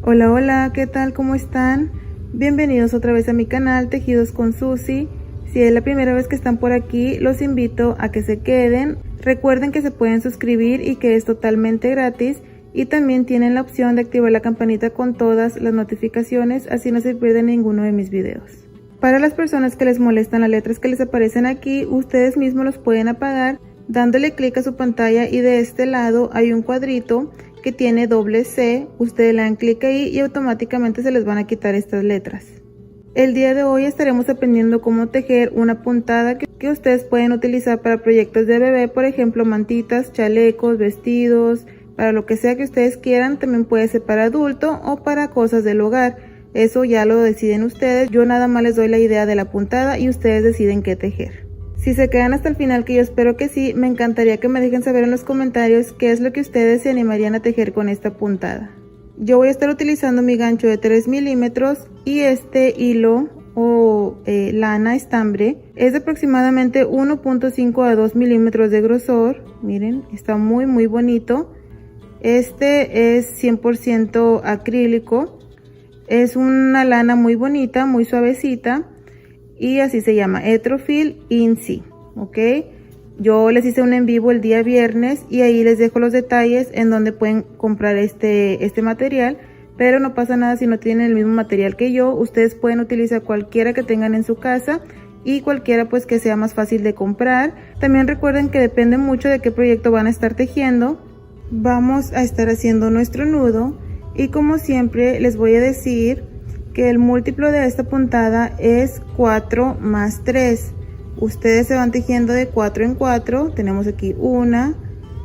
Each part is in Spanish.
Hola, hola, ¿qué tal? ¿Cómo están? Bienvenidos otra vez a mi canal Tejidos con Susi. Si es la primera vez que están por aquí, los invito a que se queden. Recuerden que se pueden suscribir y que es totalmente gratis. Y también tienen la opción de activar la campanita con todas las notificaciones, así no se pierden ninguno de mis videos. Para las personas que les molestan las letras que les aparecen aquí, ustedes mismos los pueden apagar dándole clic a su pantalla, y de este lado hay un cuadrito que tiene doble C. Ustedes le dan clic ahí y automáticamente se les van a quitar estas letras. El día de hoy estaremos aprendiendo cómo tejer una puntada que ustedes pueden utilizar para proyectos de bebé, por ejemplo mantitas, chalecos, vestidos, para lo que sea que ustedes quieran. También puede ser para adulto o para cosas del hogar. Eso ya lo deciden ustedes. Yo nada más les doy la idea de la puntada y ustedes deciden qué tejer. Si se quedan hasta el final, que yo espero que sí, me encantaría que me dejen saber en los comentarios qué es lo que ustedes se animarían a tejer con esta puntada. Yo voy a estar utilizando mi gancho de 3 milímetros y este hilo o lana estambre es de aproximadamente 1.5 a 2 milímetros de grosor. Miren, está muy bonito. Este es 100% acrílico. Es una lana muy bonita, muy suavecita. Y así se llama, Etrofil Inci, ¿ok? Yo les hice un en vivo el día viernes y ahí les dejo los detalles en donde pueden comprar este material. Pero no pasa nada si no tienen el mismo material que yo. Ustedes pueden utilizar cualquiera que tengan en su casa y cualquiera pues que sea más fácil de comprar. También recuerden que depende mucho de qué proyecto van a estar tejiendo. Vamos a estar haciendo nuestro nudo y como siempre les voy a decir que el múltiplo de esta puntada es 4 más 3. Ustedes se van tejiendo de 4 en 4. Tenemos aquí 1,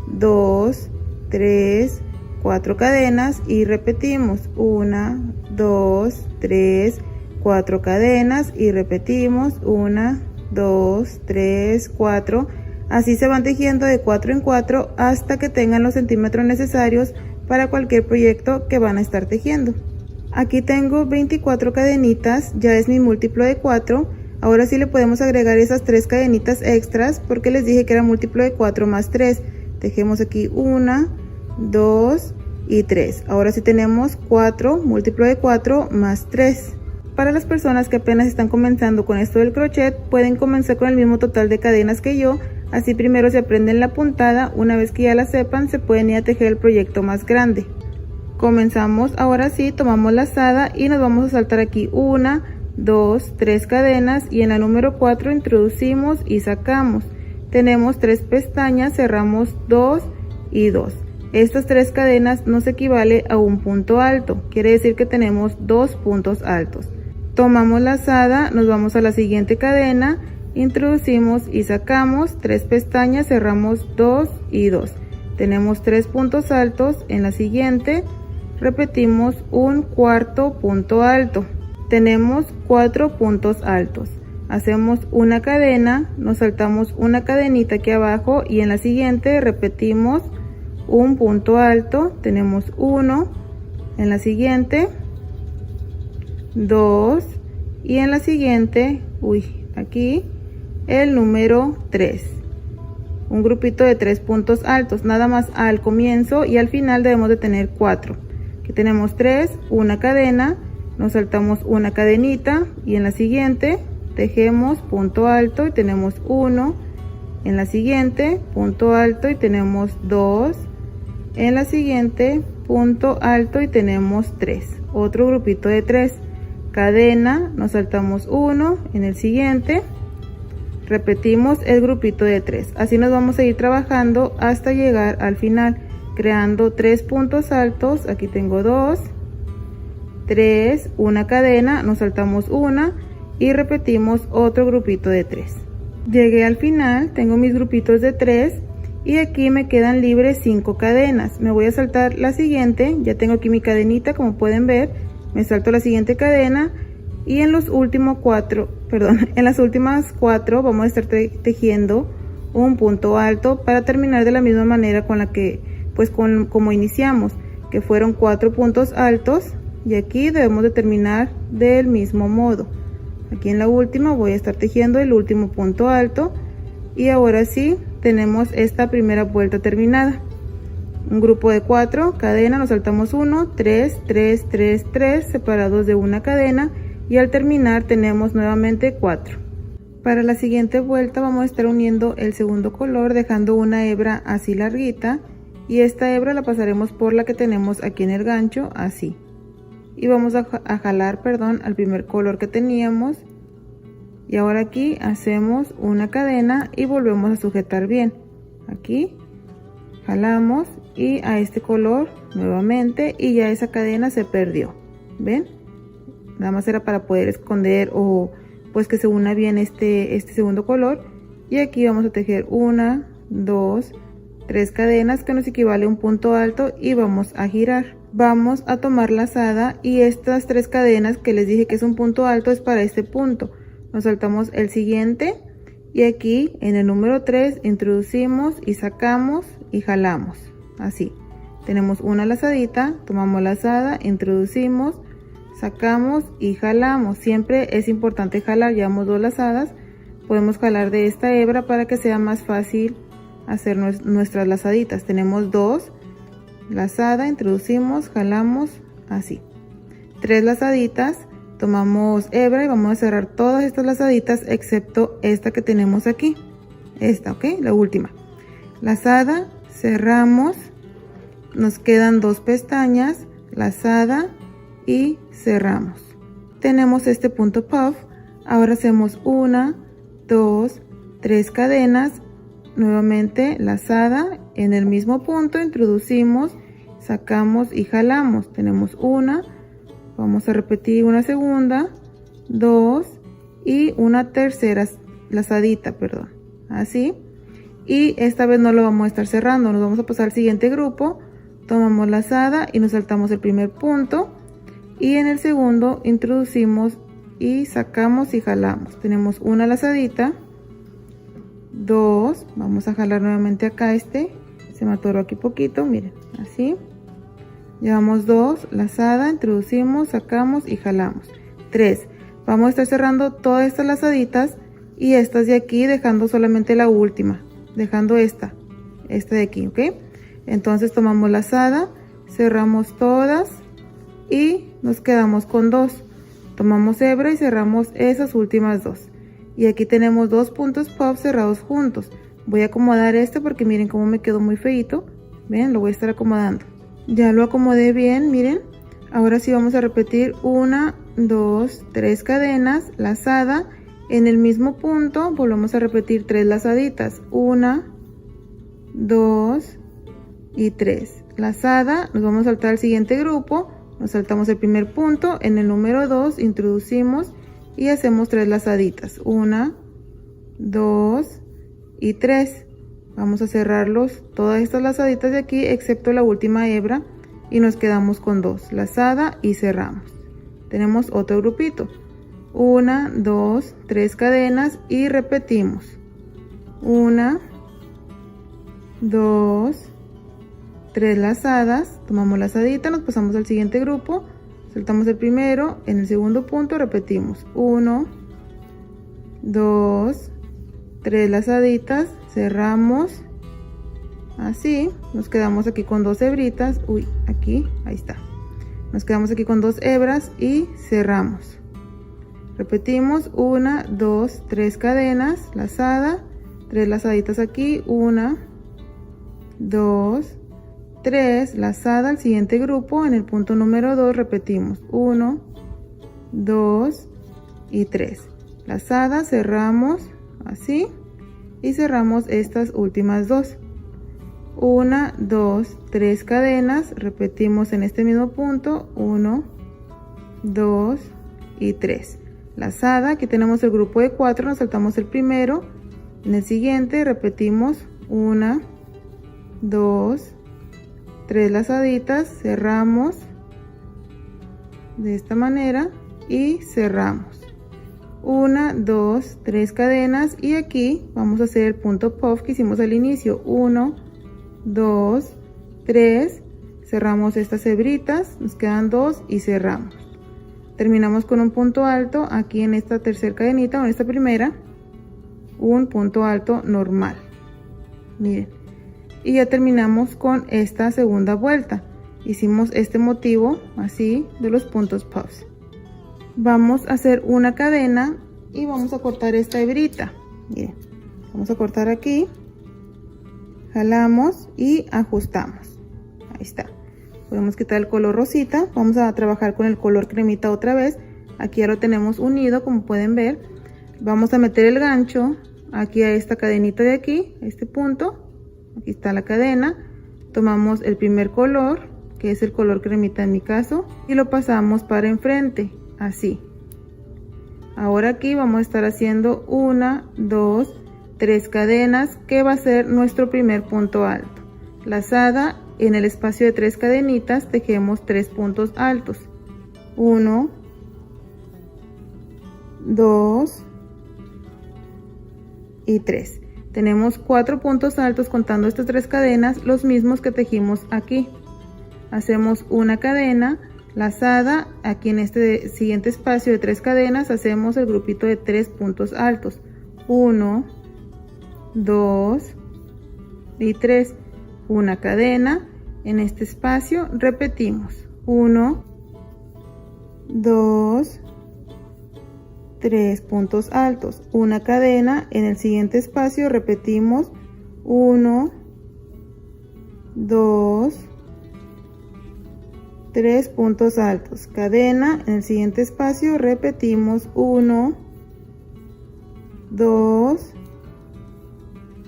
2, 3, 4 cadenas y repetimos 1, 2, 3, 4 cadenas y repetimos 1, 2, 3, 4. Así se van tejiendo de 4 en 4 hasta que tengan los centímetros necesarios para cualquier proyecto que van a estar tejiendo. Aquí tengo 24 cadenitas, ya es mi múltiplo de 4. Ahora sí le podemos agregar esas 3 cadenitas extras porque les dije que era múltiplo de 4 más 3. Tejemos aquí 1, 2 y 3. Ahora sí tenemos 4, múltiplo de 4 más 3. Para las personas que apenas están comenzando con esto del crochet, pueden comenzar con el mismo total de cadenas que yo. Así primero se aprenden la puntada, una vez que ya la sepan se pueden ir a tejer el proyecto más grande. Comenzamos ahora sí, tomamos lazada y nos vamos a saltar aquí 1, 2, 3 cadenas y en la número 4 introducimos y sacamos. Tenemos 3 pestañas, cerramos 2 y 2. Estas 3 cadenas nos equivale a un punto alto, quiere decir que tenemos 2 puntos altos. Tomamos lazada, nos vamos a la siguiente cadena, introducimos y sacamos 3 pestañas, cerramos 2 y 2. Tenemos 3 puntos altos. En la siguiente repetimos un cuarto punto alto. Tenemos 4 puntos altos. Hacemos una cadena, nos saltamos una cadenita aquí abajo y en la siguiente repetimos un punto alto. Tenemos 1, en la siguiente 2 y en la siguiente, aquí el número 3. Un grupito de 3 puntos altos, nada más al comienzo y al final debemos de tener 4. Aquí tenemos 3, una cadena, nos saltamos una cadenita y en la siguiente tejemos punto alto y tenemos 1, en la siguiente punto alto y tenemos 2, en la siguiente punto alto y tenemos 3, otro grupito de 3, cadena, nos saltamos 1, en el siguiente repetimos el grupito de 3. Así nos vamos a ir trabajando hasta llegar al final, creando 3 puntos altos. Aquí tengo 2, 3, una cadena, nos saltamos una y repetimos otro grupito de 3. Llegué al final, tengo mis grupitos de 3 y aquí me quedan libres 5 cadenas. Me voy a saltar la siguiente, ya tengo aquí mi cadenita como pueden ver, me salto la siguiente cadena y en los últimos en las últimas 4 vamos a estar tejiendo un punto alto para terminar de la misma manera con la que como iniciamos, que fueron 4 puntos altos, y aquí debemos de terminar del mismo modo. Aquí en la última voy a estar tejiendo el último punto alto y ahora sí tenemos esta primera vuelta terminada. un grupo de 4, cadena, nos saltamos 1, 3, 3, 3, 3, separados de una cadena, y al terminar tenemos nuevamente 4. Para la siguiente vuelta vamos a estar uniendo el segundo color dejando una hebra así larguita, y esta hebra la pasaremos por la que tenemos aquí en el gancho, así. Y vamos a jalar, perdón, al primer color que teníamos, y ahora aquí hacemos una cadena y volvemos a sujetar bien. Aquí jalamos y a este color nuevamente, y ya esa cadena se perdió. ¿Ven? Nada más era para poder esconder o pues que se una bien este segundo color. Y aquí vamos a tejer 1, 2, 3 cadenas, que nos equivale a un punto alto, y vamos a girar. Vamos a tomar lazada, y estas 3 cadenas que les dije que es un punto alto es para este punto. Nos saltamos el siguiente, y aquí en el número 3 introducimos y sacamos y jalamos, así. Tenemos una lazadita, tomamos lazada, introducimos, sacamos y jalamos. Siempre es importante jalar, llevamos 2 lazadas, podemos jalar de esta hebra para que sea más fácil hacer nuestras lazaditas. Tenemos 2, lazada, introducimos, jalamos, así. 3 lazaditas, tomamos hebra y vamos a cerrar todas estas lazaditas excepto esta que tenemos aquí, esta, ok, la última. Lazada, cerramos, nos quedan 2 pestañas, lazada y cerramos. Tenemos este punto puff. Ahora hacemos 1, 2, 3 cadenas, nuevamente lazada, en el mismo punto introducimos, sacamos y jalamos. Tenemos una, vamos a repetir una segunda, 2 y una tercera lazadita, perdón, así. Y esta vez no lo vamos a estar cerrando, nos vamos a pasar al siguiente grupo, tomamos lazada y nos saltamos el primer punto, y en el segundo introducimos y sacamos y jalamos. Tenemos una lazadita, 2, vamos a jalar nuevamente acá, se me atoró aquí poquito, miren, así. Llevamos 2, lazada, introducimos, sacamos y jalamos. 3, vamos a estar cerrando todas estas lazaditas y estas de aquí, dejando solamente la última, dejando esta de aquí, ok. Entonces tomamos lazada, cerramos todas y nos quedamos con 2. Tomamos hebra y cerramos esas últimas 2. Y aquí tenemos 2 puntos puff cerrados juntos. Voy a acomodar porque miren cómo me quedó muy feito. Ven, lo voy a estar acomodando. Ya lo acomodé bien, miren. Ahora sí vamos a repetir 1, 2, 3 cadenas, lazada. En el mismo punto volvemos a repetir 3 lazaditas. 1, 2 y 3. Lazada, nos vamos a saltar al siguiente grupo. Nos saltamos el primer punto, en el número 2 introducimos y hacemos 3 lazaditas. 1, 2 y 3. Vamos a cerrarlos todas estas lazaditas de aquí excepto la última hebra y nos quedamos con 2, lazada y cerramos. Tenemos otro grupito, 1, 2, 3 cadenas y repetimos 1, 2, 3 lazadas, tomamos lazadita, nos pasamos al siguiente grupo, saltamos el primero, en el segundo punto repetimos 1, 2, 3 lazaditas, cerramos, así, nos quedamos aquí con 2 hebritas, aquí, ahí está, nos quedamos aquí con 2 hebras y cerramos. Repetimos 1, 2, 3 cadenas, lazada, 3 lazaditas aquí, 1, 2, 3, lazada al siguiente grupo, en el punto número 2 repetimos 1, 2 y 3, lazada, cerramos así y cerramos estas últimas 2, 1, 2, 3 cadenas, repetimos en este mismo punto 1, 2 y 3, lazada, aquí tenemos el grupo de 4, nos saltamos el primero, en el siguiente repetimos 1, 2, 3 lazaditas, cerramos de esta manera y cerramos 1, 2, 3 cadenas y aquí vamos a hacer el punto puff que hicimos al inicio, 1, 2, 3, cerramos estas hebritas, nos quedan 2 y cerramos. Terminamos con un punto alto aquí en esta tercera cadenita o en esta primera, un punto alto normal, miren. y ya terminamos con esta segunda vuelta. Hicimos este motivo así de los puntos puffs. Vamos a hacer una cadena y vamos a cortar esta hebrita. Miren, vamos a cortar aquí, jalamos y ajustamos. Ahí está. Podemos quitar el color rosita, vamos a trabajar con el color cremita otra vez. Aquí ya lo tenemos unido, como pueden ver. Vamos a meter el gancho aquí a esta cadenita de aquí, a este punto. Aquí está la cadena. Tomamos el primer color, que es el color cremita en mi caso, y lo pasamos para enfrente, así. Ahora aquí vamos a estar haciendo 1, 2, 3 cadenas, que va a ser nuestro primer punto alto. Lazada, en el espacio de 3 cadenitas tejemos 3 puntos altos. 1, 2 y 3. Tenemos 4 puntos altos contando estas 3 cadenas, los mismos que tejimos aquí. Hacemos una cadena lazada, aquí en este siguiente espacio de 3 cadenas hacemos el grupito de 3 puntos altos. 1, 2 y 3. Una cadena en este espacio, repetimos 1, 2, 3 puntos altos, una cadena en el siguiente espacio, repetimos 1, 2, 3 puntos altos, cadena en el siguiente espacio, repetimos 1, 2,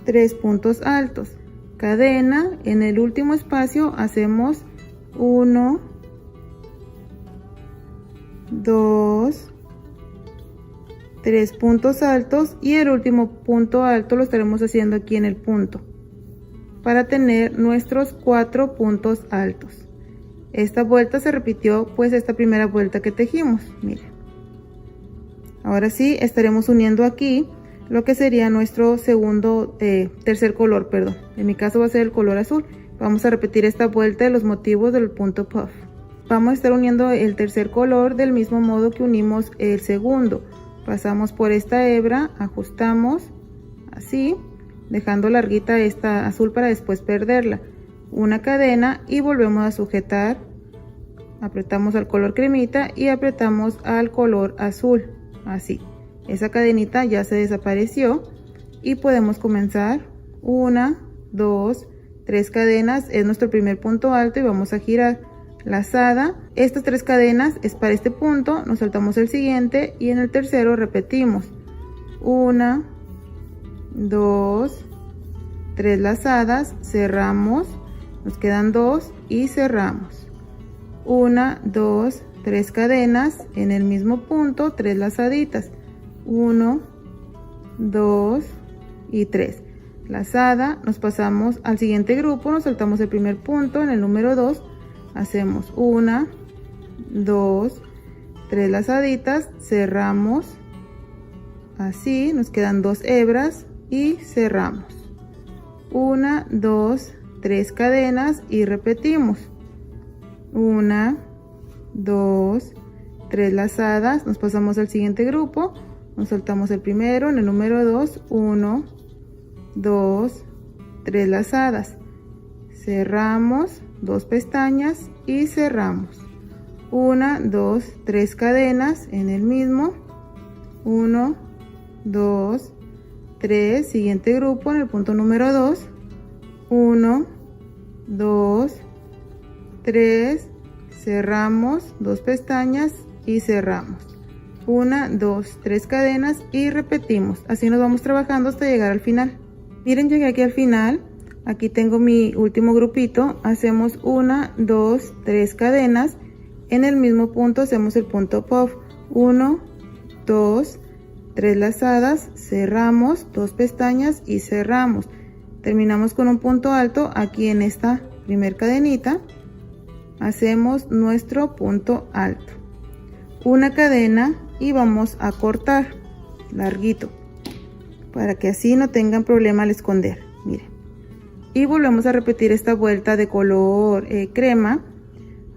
3 puntos altos, cadena en el último espacio, hacemos 1, 2, 3 puntos altos y el último punto alto lo estaremos haciendo aquí en el punto para tener nuestros 4 puntos altos. Esta vuelta se repitió pues esta primera vuelta que tejimos. Miren, ahora sí estaremos uniendo aquí lo que sería nuestro tercer color, perdón. En mi caso va a ser el color azul. Vamos a repetir esta vuelta de los motivos del punto puff. Vamos a estar uniendo el tercer color del mismo modo que unimos el segundo. Pasamos por esta hebra, ajustamos así, dejando larguita esta azul para después perderla. Una cadena y volvemos a sujetar. Apretamos al color cremita y apretamos al color azul, así. Esa cadenita ya se desapareció y podemos comenzar 1, 2, 3 cadenas, es nuestro primer punto alto y vamos a girar. Lazada, estas 3 cadenas es para este punto, nos saltamos el siguiente y en el tercero repetimos 1, 2, 3 lazadas, cerramos, nos quedan 2 y cerramos. 1, 2, 3 cadenas en el mismo punto, 3 lazaditas, 1, 2 y 3. Lazada, nos pasamos al siguiente grupo, nos saltamos el primer punto, en el número 2 hacemos 1, 2, 3 lazaditas, cerramos, así, nos quedan 2 hebras y cerramos. 1, 2, 3 cadenas y repetimos 1, 2, 3 lazadas, nos pasamos al siguiente grupo, nos saltamos el primero, en el número 2, 1, 2, 3 lazadas, cerramos, 2 pestañas y cerramos. 1, 2, 3 cadenas en el mismo, 1, 2, 3, siguiente grupo en el punto número 2, 1, 2, 3, cerramos, 2 pestañas y cerramos. 1, 2, 3 cadenas y repetimos. Así nos vamos trabajando hasta llegar al final. Miren, llegué aquí al final. Aquí tengo mi último grupito. Hacemos 1, 2, 3 cadenas. En el mismo punto hacemos el punto puff. 1, 2, 3 lazadas, cerramos, 2 pestañas y cerramos. Terminamos con un punto alto aquí en esta primer cadenita. Hacemos nuestro punto alto. Una cadena y vamos a cortar larguito para que así no tengan problema al esconder. Miren, y volvemos a repetir esta vuelta de color crema.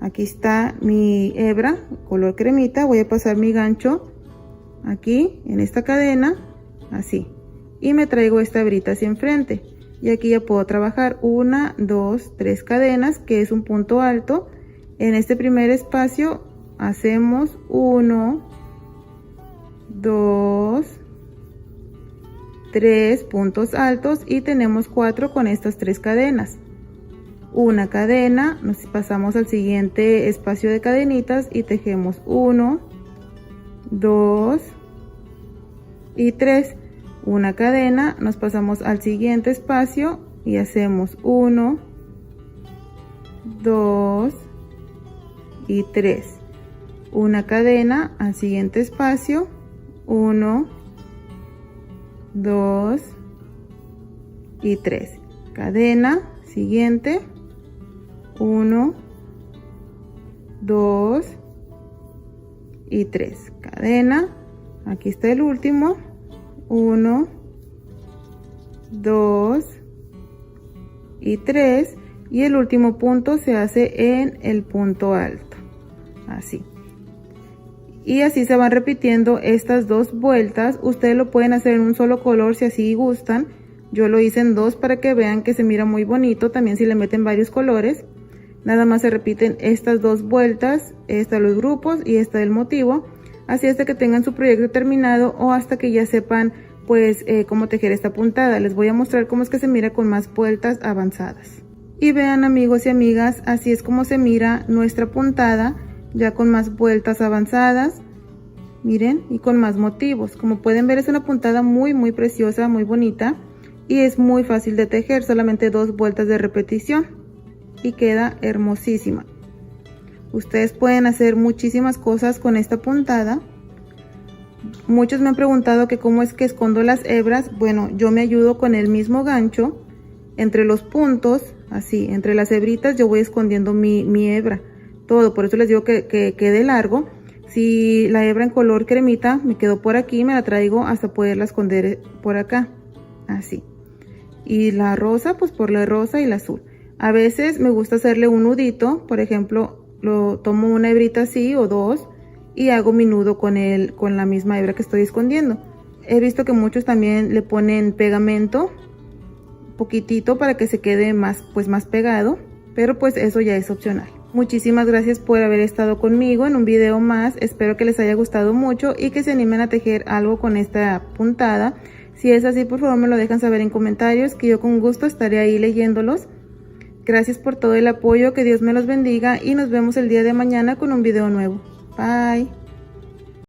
Aquí está mi hebra color cremita, voy a pasar mi gancho aquí en esta cadena, así, y me traigo esta hebrita hacia enfrente. y aquí ya puedo trabajar 1, 2, 3 cadenas, que es un punto alto. En este primer espacio hacemos 1, 2, 3 puntos altos y tenemos 4 con estas 3 cadenas. Una cadena, nos pasamos al siguiente espacio de cadenitas y tejemos 1, 2 y 3. Una cadena, nos pasamos al siguiente espacio y hacemos 1, 2 y 3. Una cadena al siguiente espacio, 1, 2 y 3. Cadena siguiente, 1, 2 y 3. Cadena, aquí está el último, 1, 2 y 3, y el último punto se hace en el punto alto, así. Y así se van repitiendo estas 2 vueltas. Ustedes lo pueden hacer en un solo color si así gustan. Yo lo hice en 2 para que vean que se mira muy bonito. También si le meten varios colores. Nada más se repiten estas 2 vueltas, esta de los grupos y esta del motivo. Así hasta que tengan su proyecto terminado o hasta que ya sepan pues cómo tejer esta puntada. Les voy a mostrar cómo es que se mira con más vueltas avanzadas. Y vean, amigos y amigas, así es como se mira nuestra puntada, ya con más vueltas avanzadas, miren, y con más motivos. Como pueden ver, es una puntada muy preciosa, muy bonita, y es muy fácil de tejer, solamente 2 vueltas de repetición y queda hermosísima. Ustedes pueden hacer muchísimas cosas con esta puntada. Muchos me han preguntado que cómo es que escondo las hebras. Bueno, yo me ayudo con el mismo gancho entre los puntos, así, entre las hebritas yo voy escondiendo mi hebra, todo. Por eso les digo que quede largo. Si la hebra en color cremita me quedó por aquí, me la traigo hasta poderla esconder por acá, así. Y la rosa, pues por la rosa y la azul. A veces me gusta hacerle un nudito, por ejemplo, lo tomo una hebrita así o 2 y hago mi nudo con la misma hebra que estoy escondiendo. He visto que muchos también le ponen pegamento, poquitito, para que se quede más pegado, pero pues eso ya es opcional. Muchísimas gracias por haber estado conmigo en un video más. Espero que les haya gustado mucho y que se animen a tejer algo con esta puntada. Si es así, por favor me lo dejan saber en comentarios, que yo con gusto estaré ahí leyéndolos. Gracias por todo el apoyo, que Dios me los bendiga y nos vemos el día de mañana con un video nuevo. Bye.